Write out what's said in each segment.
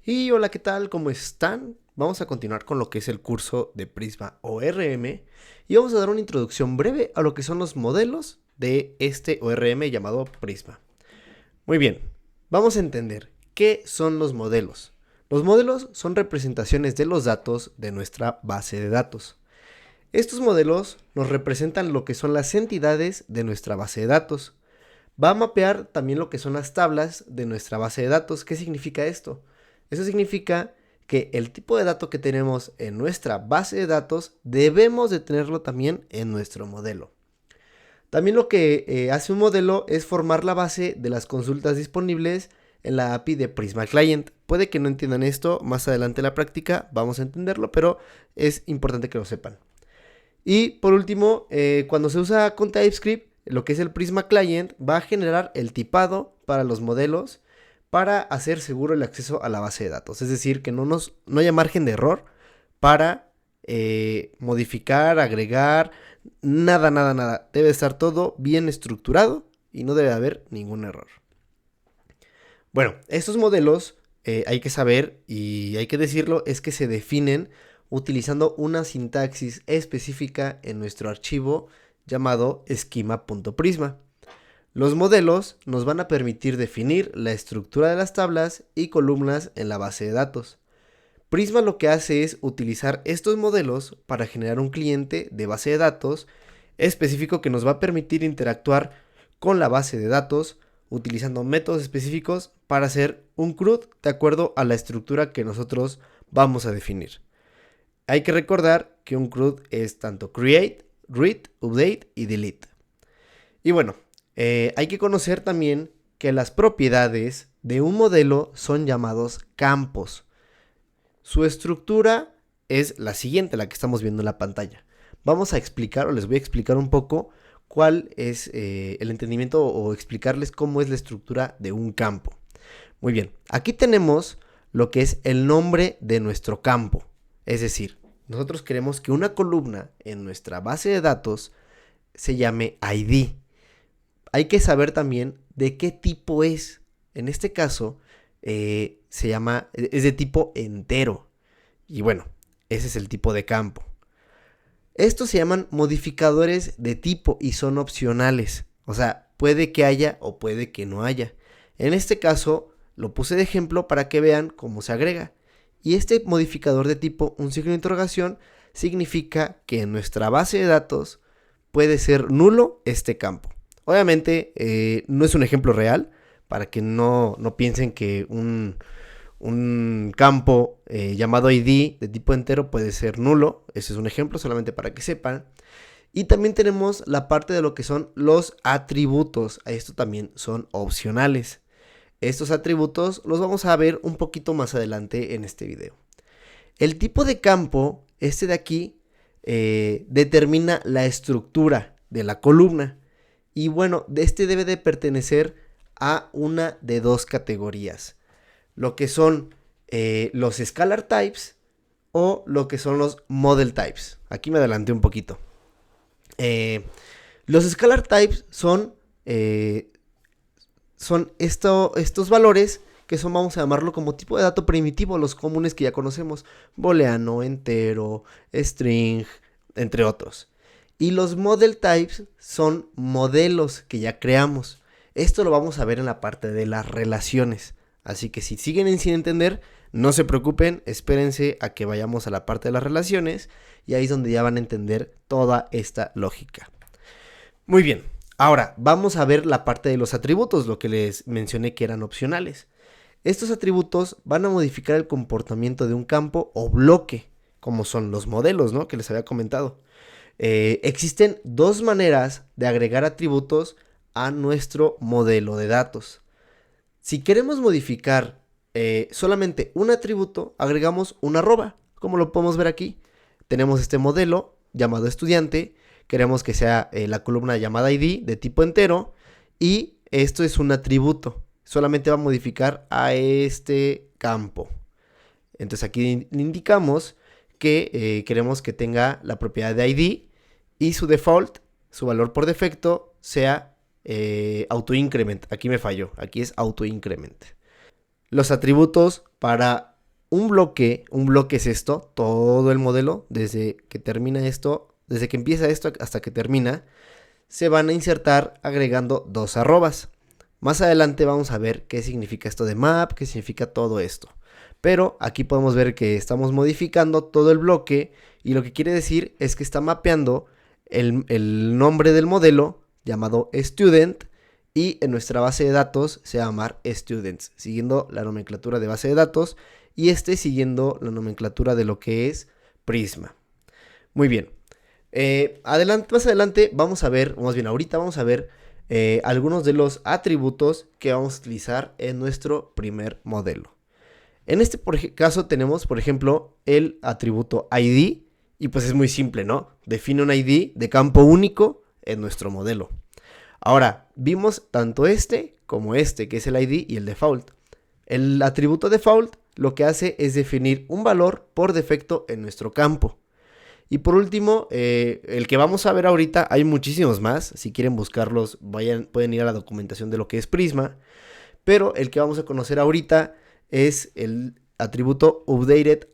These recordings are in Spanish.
Y hola, ¿qué tal? ¿Cómo están? Vamos a continuar con lo que es el curso de Prisma ORM y vamos a dar una introducción breve a lo que son los modelos de este ORM llamado Prisma. Muy bien, vamos a entender qué son los modelos. Los modelos son representaciones de los datos de nuestra base de datos. Estos modelos nos representan lo que son las entidades de nuestra base de datos. Va a mapear también lo que son las tablas de nuestra base de datos. ¿Qué significa esto? Eso significa que el tipo de dato que tenemos en nuestra base de datos debemos de tenerlo también en nuestro modelo. También lo que hace un modelo es formar la base de las consultas disponibles en la API de Prisma Client. Puede que no entiendan esto, más adelante en la práctica vamos a entenderlo, pero es importante que lo sepan. Y por último, cuando se usa con TypeScript, lo que es el Prisma Client va a generar el tipado para los modelos para hacer seguro el acceso a la base de datos. Es decir, que no haya margen de error para modificar, agregar, nada. Debe estar todo bien estructurado y no debe haber ningún error. Bueno, estos modelos hay que saber y hay que decirlo, es que se definen utilizando una sintaxis específica en nuestro archivo llamado schema.prisma. Los modelos nos van a permitir definir la estructura de las tablas y columnas en la base de datos. Prisma lo que hace es utilizar estos modelos para generar un cliente de base de datos específico que nos va a permitir interactuar con la base de datos utilizando métodos específicos para hacer un CRUD de acuerdo a la estructura que nosotros vamos a definir. Hay que recordar que un CRUD es tanto create, read, update y delete. Y bueno, hay que conocer también que las propiedades de un modelo son llamados campos. Su estructura es la siguiente, la que estamos viendo en la pantalla. Vamos a explicar, o les voy a explicar un poco cuál es el entendimiento o explicarles cómo es la estructura de un campo. Muy bien, aquí tenemos lo que es el nombre de nuestro campo. Es decir, nosotros queremos que una columna en nuestra base de datos se llame ID. Hay que saber también de qué tipo es. En este caso, es de tipo entero. Y bueno, ese es el tipo de campo. Estos se llaman modificadores de tipo y son opcionales. O sea, puede que haya o puede que no haya. En este caso, lo puse de ejemplo para que vean cómo se agrega. Y este modificador de tipo, un signo de interrogación, significa que en nuestra base de datos puede ser nulo este campo. Obviamente no es un ejemplo real, para que no piensen que un campo llamado ID de tipo entero puede ser nulo. Ese es un ejemplo solamente para que sepan. Y también tenemos la parte de lo que son los atributos. Esto también son opcionales. Estos atributos los vamos a ver un poquito más adelante en este video. El tipo de campo, este de aquí, determina la estructura de la columna. Y bueno, este debe de pertenecer a una de dos categorías. Lo que son los scalar types o lo que son los model types. Aquí me adelanté un poquito. Los scalar types son estos valores que son, vamos a llamarlo como tipo de dato primitivo, los comunes que ya conocemos, booleano, entero, string, entre otros. Y los model types son modelos que ya creamos. Esto lo vamos a ver en la parte de las relaciones. Así que si siguen sin entender, no se preocupen, espérense a que vayamos a la parte de las relaciones y ahí es donde ya van a entender toda esta lógica. Muy bien, ahora vamos a ver la parte de los atributos, lo que les mencioné que eran opcionales. Estos atributos van a modificar el comportamiento de un campo o bloque, como son los modelos, ¿no? Que les había comentado. Existen dos maneras de agregar atributos a nuestro modelo de datos. Si queremos modificar solamente un atributo, agregamos una arroba, como lo podemos ver aquí. Tenemos este modelo llamado estudiante, queremos que sea la columna llamada ID de tipo entero y esto es un atributo. Solamente va a modificar a este campo. Entonces aquí le indicamos que queremos que tenga la propiedad de ID y su default, su valor por defecto, sea autoincrement. Aquí me falló, aquí es autoincrement. Los atributos para un bloque es esto, todo el modelo, desde que termina esto, desde que empieza esto hasta que termina, se van a insertar agregando 2 arrobas. Más adelante vamos a ver qué significa esto de map, qué significa todo esto. Pero aquí podemos ver que estamos modificando todo el bloque y lo que quiere decir es que está mapeando el nombre del modelo llamado student y en nuestra base de datos se va a llamar students, siguiendo la nomenclatura de base de datos y siguiendo la nomenclatura de lo que es Prisma. Muy bien. Más adelante vamos a ver, más bien ahorita vamos a ver algunos de los atributos que vamos a utilizar en nuestro primer modelo. En este caso tenemos, por ejemplo, el atributo ID y pues es muy simple, ¿no? Define un ID de campo único en nuestro modelo. Ahora, vimos tanto este como este, que es el ID y el default. El atributo default lo que hace es definir un valor por defecto en nuestro campo. Y por último, el que vamos a ver ahorita, hay muchísimos más. Si quieren buscarlos, pueden ir a la documentación de lo que es Prisma. Pero el que vamos a conocer ahorita es el atributo updated@.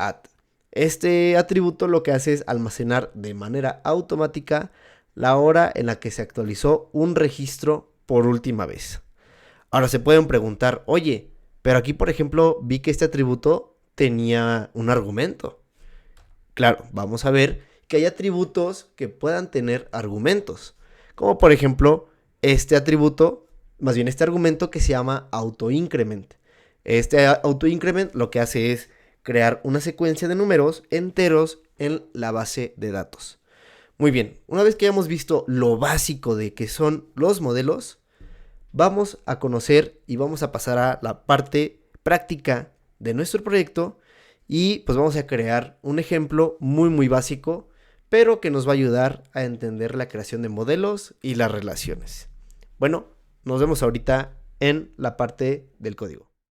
Este atributo lo que hace es almacenar de manera automática la hora en la que se actualizó un registro por última vez. Ahora se pueden preguntar, oye, pero aquí por ejemplo vi que este atributo tenía un argumento. Claro, vamos a ver que hay atributos que puedan tener argumentos, como por ejemplo este atributo, más bien este argumento que se llama autoincrement. Este autoincrement lo que hace es crear una secuencia de números enteros en la base de datos. Muy bien, una vez que hayamos visto lo básico de qué son los modelos, vamos a conocer y vamos a pasar a la parte práctica de nuestro proyecto y pues vamos a crear un ejemplo muy básico, pero que nos va a ayudar a entender la creación de modelos y las relaciones. Bueno, nos vemos ahorita en la parte del código.